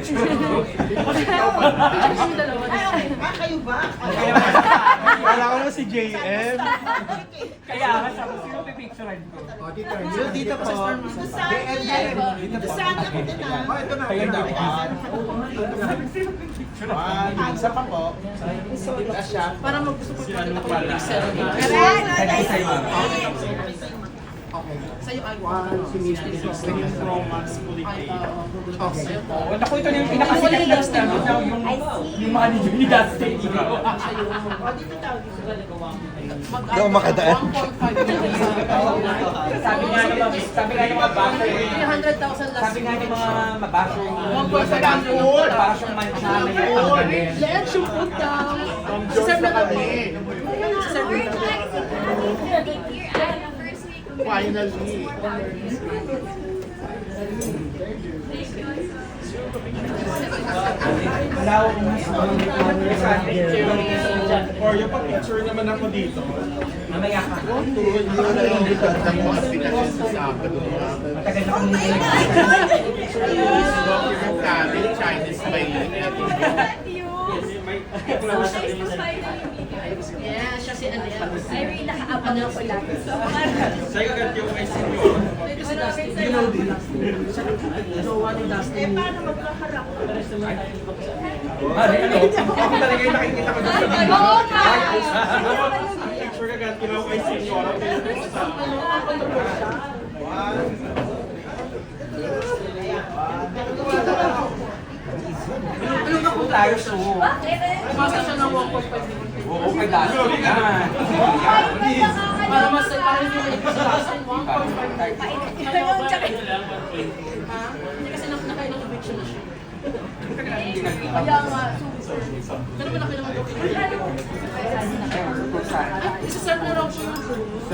picture. Kami dalawa. Ay, okay. Ah, kayo ba? Kala ko na si JM. Kaya nga, sabi sino pipicturean ko? So, dito po. Sana ko din ah. Ito na. Kaya daw. Isa pa po. Para mag-support pa kita kung pixel. Okay. Sa'yo ay 166. Yung romance politik. Okay. Oh, naku, ito na yung pinakasikat na stand daw yung manager ni Dustin. Hindi ako makadaan. 1.5 million. Sabi nga ng mga basher, 300,000 last sabi nga ng mga mabasher, 1.5 million. para siyang mancha na yung tanggalin. Let's shoot it down. Sir na kami. Sir na kami. Finally. Or yung pa-picture naman ako dito. Mamaya ka. Matagal na kong Chinese by Yeah, siya si Adele. I really nakaabang ako lagi. So, Sa'yo agad yung kay Senyor. Ito si Dustin. You know din. Jowa ni Dustin. Paano magkaharap? Ano? Ako talaga yung nakikita ko doon sa video. oo nga! Picture agad yung kay Senyor. Ano na kung tayo so? Basta siya ng 1.5 million. Oo, kay Dustin yan. Para mas parang yung may sa Dustin 1.5 million. Ha? Hindi kasi nakailang eviction na siya. Kaya nga, super. Pero ba nakailang eviction? Ay, isa-serve na raw po yung food.